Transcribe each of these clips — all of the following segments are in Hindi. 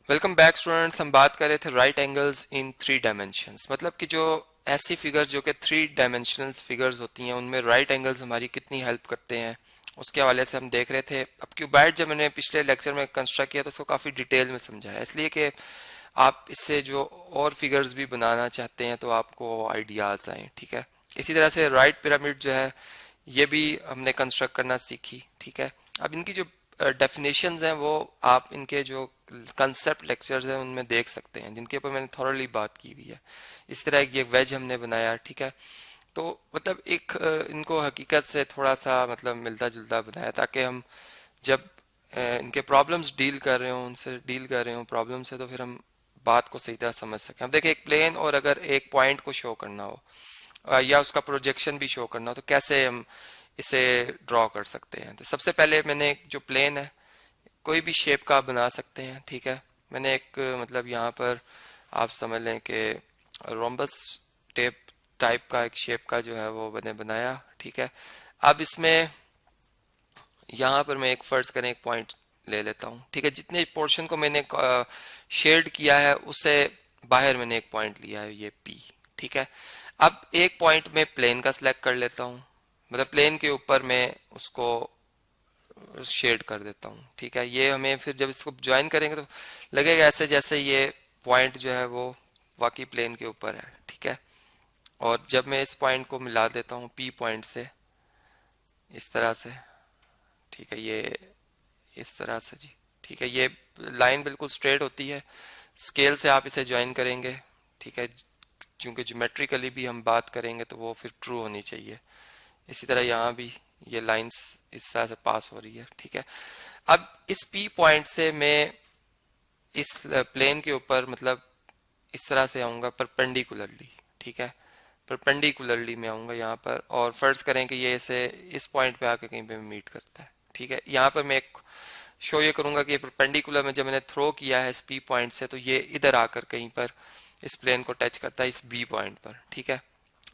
Welcome back students. हम बात कर रहे थे right angles in three dimensions, मतलब कि जो ऐसी फिगर्स जो कि थ्री डायमेंशनल फिगर्स होती हैं उनमें राइट एंगल्स हमारी कितनी हेल्प करते हैं, उसके हवाले से हम देख रहे थे। अब क्यूबाइड जब मैंने पिछले लेक्चर में कंस्ट्रक्ट किया तो उसको काफ़ी डिटेल में समझाया, इसलिए कि आप इससे जो और फिगर्स भी बनाना चाहते हैं तो आपको आइडियाज़ आए। ठीक है, इसी तरह से राइट पिरामिड जो है ये भी हमने कंस्ट्रक्ट करना सीखी। ठीक है, अब इनकी जो डेफिनेशंस हैं वो आप इनके जो कंसेप्ट लेक्चर्स हैं उनमें देख सकते हैं, जिनके ऊपर मैंने थॉरली बात की हुई है। इस तरह ये वेज हमने बनाया। ठीक है, तो मतलब एक इनको हकीकत से थोड़ा सा मतलब मिलता जुलता बनाया ताकि हम जब इनके प्रॉब्लम्स डील कर रहे हो, उनसे डील कर रहे हो प्रॉब्लम से, तो फिर हम बात को सही तरह समझ सकें। अब देखिए, एक प्लेन और अगर एक पॉइंट को शो करना हो या उसका प्रोजेक्शन भी शो करना हो तो कैसे हम इसे ड्रॉ कर सकते हैं। तो सबसे पहले मैंने जो प्लेन है कोई भी शेप का आप बना सकते हैं। ठीक है, मैंने एक मतलब यहाँ पर आप समझ लें कि रोम्बस टेप टाइप का एक शेप का जो है वो मैंने बनाया। ठीक है, अब इसमें यहाँ पर मैं एक फर्ज करें एक पॉइंट ले लेता हूँ। ठीक है, जितने पोर्शन को मैंने शेड किया है उससे बाहर मैंने एक पॉइंट लिया है, ये पी। ठीक है, अब एक पॉइंट में प्लेन का सिलेक्ट कर लेता हूँ, मतलब प्लेन के ऊपर मैं उसको शेड कर देता हूँ। ठीक है, ये हमें फिर जब इसको ज्वाइन करेंगे तो लगेगा ऐसे जैसे ये पॉइंट जो है वो वाकई प्लेन के ऊपर है। ठीक है, और जब मैं इस पॉइंट को मिला देता हूँ पी पॉइंट से इस तरह से, ठीक है, ये इस तरह से जी। ठीक है, ये लाइन बिल्कुल स्ट्रेट होती है। स्केल से आप इसे ज्वाइन करेंगे। ठीक है, चूंकि ज्योमेट्रिकली भी हम बात करेंगे तो वो फिर ट्रू होनी चाहिए। इसी तरह यहाँ भी ये लाइंस इस तरह से पास हो रही है। ठीक है, अब इस पी पॉइंट से मैं इस प्लेन के ऊपर मतलब इस तरह से आऊंगा परपेंडिकुलरली। ठीक है, परपेंडिकुलरली मैं आऊंगा यहाँ पर, और फर्ज करें कि ये इसे इस पॉइंट पे आके कहीं पे मीट करता है। ठीक है, यहाँ पर मैं एक शो ये करूंगा कि ये परपेंडिकुलर में जब मैंने थ्रो किया है इस पी पॉइंट से तो ये इधर आकर कहीं पर इस प्लेन को टच करता है इस बी पॉइंट पर। ठीक है,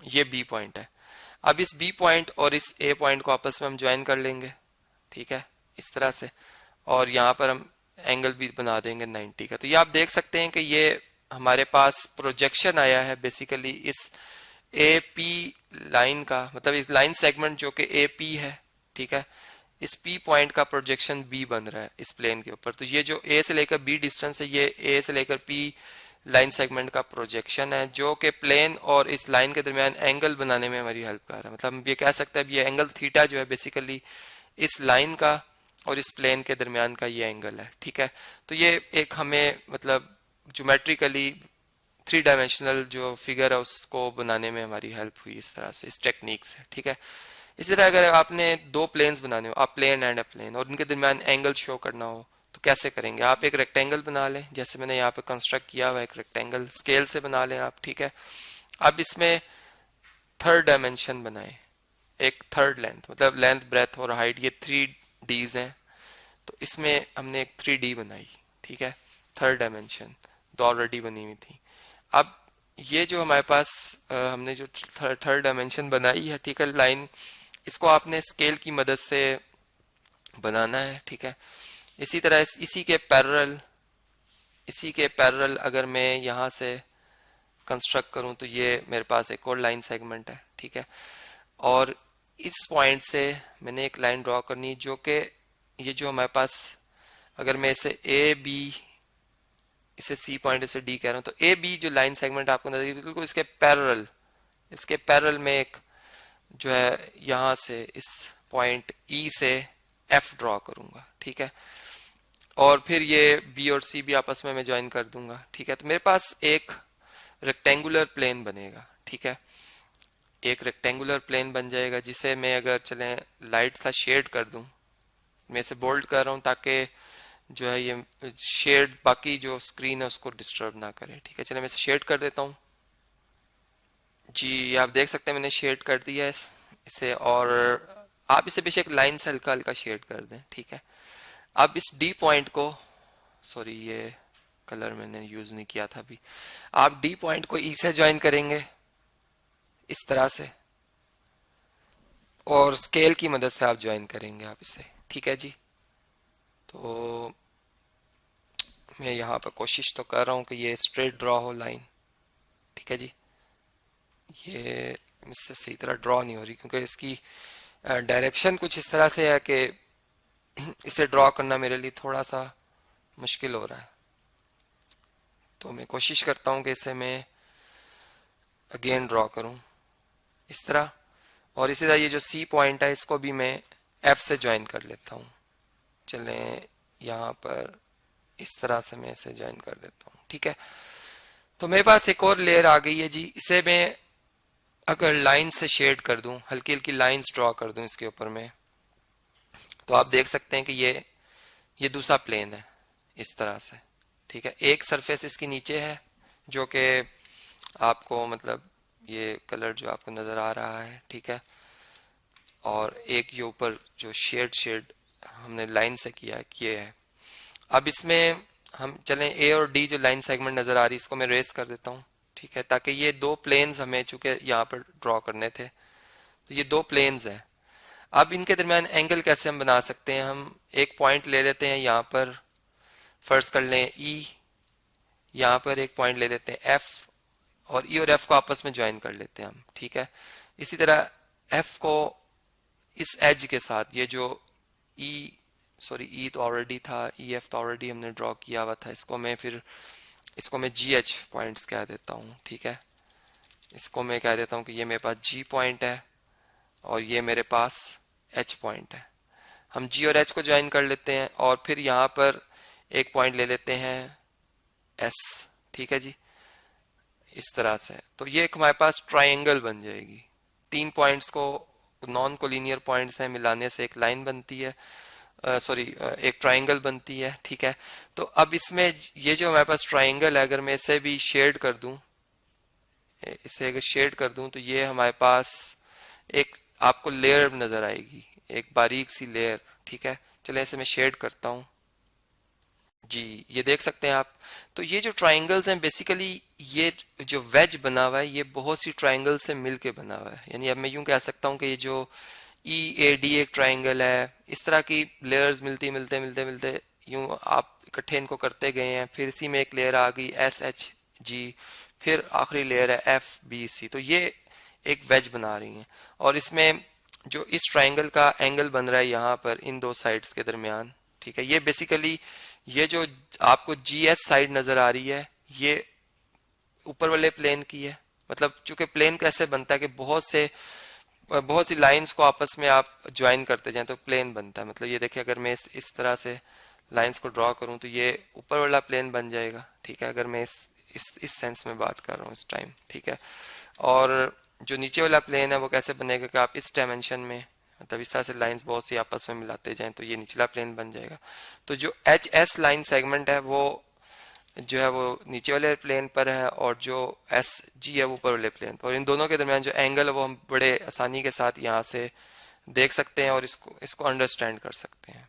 ये बी पॉइंट है। अब इस बी पॉइंट और इस ए पॉइंट को आपस में हम ज्वाइन कर लेंगे। ठीक है, इस तरह से, और यहाँ पर हम एंगल भी बना देंगे 90 का। तो ये आप देख सकते हैं कि ये हमारे पास प्रोजेक्शन आया है बेसिकली इस ए पी लाइन का, मतलब इस लाइन सेगमेंट जो कि ए पी है। ठीक है, इस पी पॉइंट का प्रोजेक्शन बी बन रहा है इस प्लेन के ऊपर। तो ये जो ए से लेकर बी डिस्टेंस है ये ए से लेकर पी लाइन सेगमेंट का प्रोजेक्शन है, जो कि प्लेन और इस लाइन के दरमियान एंगल बनाने में हमारी हेल्प कर रहा है। मतलब हम ये कह सकते हैं ये एंगल थीटा जो है बेसिकली इस लाइन का और इस प्लेन के दरमियान का ये एंगल है। ठीक है, तो ये एक हमें मतलब ज्योमेट्रिकली थ्री डायमेंशनल जो फिगर है उसको बनाने में हमारी हेल्प हुई इस तरह से, इस टेक्निक से। ठीक है, इसी तरह अगर आपने दो प्लेन्स बनाने हो, आप प्लेन एंड अ प्लेन, और उनके दरमियान एंगल शो करना हो तो कैसे करेंगे। आप एक रेक्टेंगल बना लें, जैसे मैंने यहाँ पे कंस्ट्रक्ट किया हुआ एक रेक्टेंगल स्केल से बना लें आप। ठीक है, अब इसमें थर्ड डायमेंशन बनाए, एक थर्ड लेंथ, मतलब लेंथ ब्रेथ और हाइट, ये थ्री डीज हैं। तो इसमें हमने एक थ्री डी बनाई। ठीक है, थर्ड डायमेंशन तो ऑलरेडी बनी हुई थी। अब ये जो हमारे पास हमने जो थर्ड डायमेंशन बनाई है, ठीक है, लाइन, इसको आपने स्केल की मदद से बनाना है। ठीक है, इसी तरह इसी के पैरेलल अगर मैं यहाँ से कंस्ट्रक्ट करूँ तो ये मेरे पास एक और लाइन सेगमेंट है। ठीक है, और इस पॉइंट से मैंने एक लाइन ड्रॉ करनी है जो कि ये जो हमारे पास, अगर मैं इसे ए बी, इसे सी पॉइंट, इसे डी कह रहा हूँ, तो ए बी जो लाइन सेगमेंट आपको नजर आएगी बिल्कुल इसके पैरेलल में एक जो है यहाँ से इस पॉइंट ई से एफ ड्रॉ करूंगा। ठीक है, और फिर ये बी और सी भी आपस में मैं ज्वाइन कर दूंगा। ठीक है, तो मेरे पास एक रेक्टेंगुलर प्लेन बनेगा। ठीक है, एक रेक्टेंगुलर प्लेन बन जाएगा जिसे मैं अगर चले लाइट सा शेड कर दूं, मैं इसे बोल्ड कर रहा हूं ताकि जो है ये शेड बाकी जो स्क्रीन है उसको डिस्टर्ब ना करे। ठीक है, चले मैं इसे शेड कर देता हूँ जी। आप देख सकते हैं मैंने शेड कर दिया है इसे, और आप इसे बेशक लाइन से हल्का हल्का शेड कर दें। ठीक है, अब इस डी पॉइंट को, सॉरी ये कलर मैंने यूज नहीं किया था अभी, आप डी पॉइंट को ई से ज्वाइन करेंगे इस तरह से, और स्केल की मदद से आप ज्वाइन करेंगे आप इसे। ठीक है जी, तो मैं यहाँ पर कोशिश तो कर रहा हूँ कि ये स्ट्रेट ड्रॉ हो लाइन। ठीक है जी, ये इससे सही तरह ड्रॉ नहीं हो रही क्योंकि इसकी डायरेक्शन कुछ इस तरह से है कि इसे ड्रॉ करना मेरे लिए थोड़ा सा मुश्किल हो रहा है। तो मैं कोशिश करता हूँ कि इसे मैं अगेन ड्रॉ करूँ इस तरह, और इसी तरह ये जो सी पॉइंट है इसको भी मैं एफ से ज्वाइन कर लेता हूँ। चलें यहाँ पर इस तरह से मैं इसे ज्वाइन कर देता हूँ। ठीक है, तो मेरे पास एक और लेयर आ गई है जी। इसे मैं अगर लाइन से शेड कर दूं, हल्की हल्की लाइंस ड्रॉ कर दूं इसके ऊपर में, तो आप देख सकते हैं कि ये दूसरा प्लेन है इस तरह से। ठीक है, एक सरफेस इसकी नीचे है जो कि आपको मतलब ये कलर जो आपको नजर आ रहा है। ठीक है, और एक ये ऊपर जो शेड शेड हमने लाइन से किया है ये है। अब इसमें हम चलें ए और डी जो लाइन सेगमेंट नजर आ रही है इसको मैं रेस कर देता हूँ। ठीक है, ताकि ये दो प्लेन्स हमें चूंकि यहाँ पर ड्रॉ करने थे, तो ये दो प्लेन्स हैं। अब इनके दरमियान एंगल कैसे हम बना सकते हैं? हम एक पॉइंट ले लेते हैं यहाँ पर, फर्स्ट कर लें ई, यहाँ पर एक पॉइंट ले लेते हैं एफ, और ई और एफ को आपस में ज्वाइन कर लेते हैं हम। ठीक है, इसी तरह एफ को इस एज के साथ, ये जो ई सॉरी ई तो ऑलरेडी था, ई एफ तो ऑलरेडी हमने ड्रॉ किया हुआ था, इसको मैं जी एच पॉइंट्स कह देता हूँ। ठीक है, इसको मैं कह देता हूँ कि ये मेरे पास जी पॉइंट है और ये मेरे पास एच पॉइंट है। हम जी और एच को ज्वाइन कर लेते हैं और फिर यहाँ पर एक पॉइंट ले लेते हैं एस। ठीक है जी, इस तरह से तो ये एक हमारे पास ट्राइंगल बन जाएगी। तीन पॉइंट्स को नॉन कोलिनियर पॉइंट्स हैं, मिलाने से एक लाइन बनती है, सॉरी एक ट्राइंगल बनती है। ठीक है, तो अब इसमें ये जो हमारे पास ट्राइंगल है, अगर मैं इसे भी शेड कर दूं, इसे अगर शेड कर दूं, तो ये हमारे पास एक आपको लेयर नजर आएगी, एक बारीक सी लेयर। ठीक है, चलिए इसे मैं शेड करता हूं जी, ये देख सकते हैं आप। तो ये जो ट्राइंगल्स हैं बेसिकली, ये जो वेज बना हुआ है ये बहुत सी ट्राइंगल से मिलके बना हुआ है। यानी अब मैं यूं कह सकता हूं कि ये जो ई ए डी एक ट्राइंगल है, इस तरह की लेयर्स मिलती मिलते मिलते मिलते यूं आप इकट्ठे इनको करते गए हैं। फिर इसी में एक लेयर आ गई एस एच जी, फिर आखिरी लेयर है एफ बी सी, तो ये एक वेज बना रही हैं। और इसमें जो इस ट्राइंगल का एंगल बन रहा है यहाँ पर इन दो साइड्स के दरमियान, ठीक है, ये बेसिकली ये जो आपको जी एस साइड नजर आ रही है ये ऊपर वाले प्लेन की है। मतलब चूंकि प्लेन कैसे बनता है कि बहुत सी लाइंस को आपस में आप ज्वाइन करते जाएं तो प्लेन बनता है। मतलब ये देखिए, अगर मैं इस तरह से लाइंस को ड्रॉ करूं तो ये ऊपर वाला प्लेन बन जाएगा। ठीक है, अगर मैं इस सेंस में बात कर रहा हूँ इस टाइम। ठीक है, और जो नीचे वाला प्लेन है वो कैसे बनेगा कि आप इस डायमेंशन में, मतलब इस तरह से लाइंस बहुत सी आपस में मिलाते जाएं तो ये निचला प्लेन बन जाएगा। तो जो एच एस लाइन सेगमेंट है वो जो है वो नीचे वाले प्लेन पर है, और जो एस जी है वो ऊपर वाले प्लेन पर। और इन दोनों के दरमियान जो एंगल है वो हम बड़े आसानी के साथ यहाँ से देख सकते हैं और इसको अंडरस्टैंड कर सकते हैं।